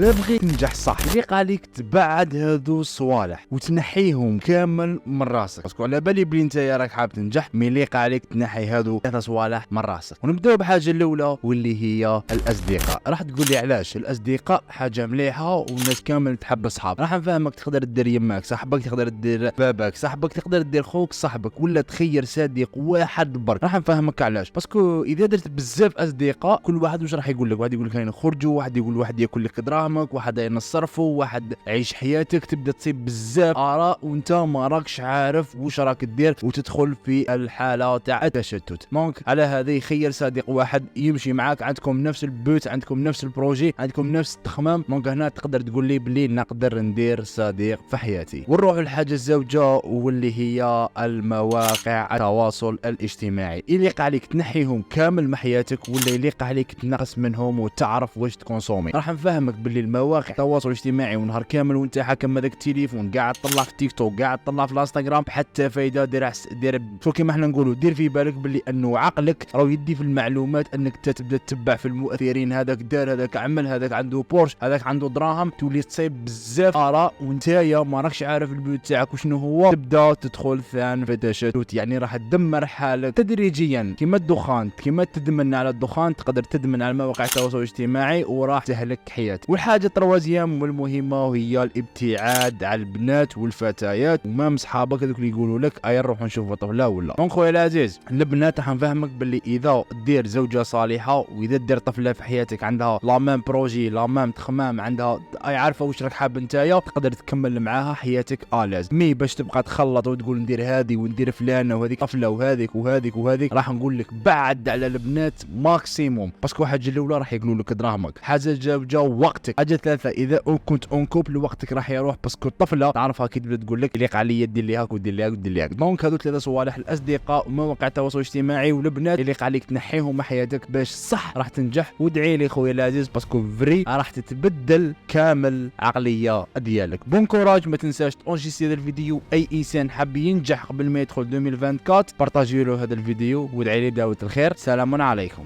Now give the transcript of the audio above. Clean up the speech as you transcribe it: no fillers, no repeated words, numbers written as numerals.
لا بغيت تنجح صح يليق عليك تبعد هادو الصوالح وتنحيهم كامل من راسك، باسكو على بالي بلي نتايا راك حاب تنجح، مي يليق عليك تنحي هادو 3 صوالح من راسك. ونبداو بحاجه الاولى واللي هي الاصدقاء. راح تقول لي علاش؟ الاصدقاء حاجه مليحه والناس كامل تحب اصحاب. راح نفهمك، تقدر دير يماك صاحبك، تقدر دير باباك صاحبك، تقدر دير خوك صاحبك، ولا تخير صديق واحد برك. راح نفهمك علاش، باسكو اذا درت بزاف اصدقاء كل واحد واش راح يقول لك؟ واحد يقول لك نخرجوا، واحد يقول واحد ياكل لك دراهمك، واحد ينصرفوا، واحد عيش حياتك. تبدا تصيب بزاف اراء وانت ما راكش عارف واش راك دير، وتدخل في الحاله تاع التشتت. دونك على هذا خير صديق واحد يمشي معاك، عندكم نفس البوت، عندكم نفس البروجي، عندكم نفس التخمام. دونك هنا تقدر تقول لي بلي نقدر ندير صديق في حياتي. ونروح للحاجه الزوجه واللي هي المواقع التواصل الاجتماعي. يليق عليك تنحيهم كامل من حياتك ولا يليق عليك تنقص منهم وتعرف واش تكونسومي؟ راح نفهمك باللي المواقع التواصل الاجتماعي ونهار كامل وانت حاكم هذاك التليفون قاعد تطلع في تيك توك، قاعد تطلع في الانستغرام، حتى فايده. دير شو كيما احنا نقولوا، دير في بالك باللي انه عقلك راهو يدي في المعلومات، انك تبدا تتبع في المؤثرين، هذاك دار، هذاك عمل، هذاك عنده بورش، هذاك عنده دراهم، تولي تصيب بزاف اراء وانتيا ما راكش عارف البيوت تاعك وشنو هو. تبدا تدخل ثان في تشتت، يعني راح تدمر حالك تدريجيا كيما الدخان، كيما تدمن على الدخان تقدر تدمن على مواقع التواصل الاجتماعي وراح تهلك حياتك. والحاجه التروازيام والمهمه وهي الابتعاد على البنات والفتيات ومام صحابك هذوك اللي يقولوا لك اي نروحوا نشوفوا طفله ولا. دونك خويا العزيز، البنات راح نفهمك باللي اذا دير زوجه صالحه واذا دير طفله في حياتك عندها لا مام بروجي لا مام تخمام، عندها اي عارفه واش راك حاب نتايا، تقدر تكمل معاها حياتك الاز. مي باش تبقى تخلط وتقول ندير هذه وندير فلانه وهذيك طفله وهذيك وهذيك وهذيك، راح نقول لك بعد على البنات ماكسيموم، باسكو حاجه الاولى راح يقولوا لك دراهمك، حاجه جا وقتك، حاجه ثالثه اذا كنت اون كوبل وقتك راح يروح، باسكو الطفله تعرفها كي تبدا تقول لك يليق عليا دير لي هاك ودير لي هاك ودير لي هاك. دونك هذو 3 صوالح، الاصدقاء ومواقع التواصل الاجتماعي والبنات، يليق عليك تنحيهم من حياتك باش صح راح تنجح. وادعي لي خويا العزيز، باسكو فري راح تتبدل كامل عقليه ديالك. بون كوراج، ما تنساش تونجيستي هذا الفيديو. اي انسان حاب ينجح قبل ما يدخل 2024 بارطاجيو له هذا الفيديو وادعي لي بداوة الخير. سلام عليكم.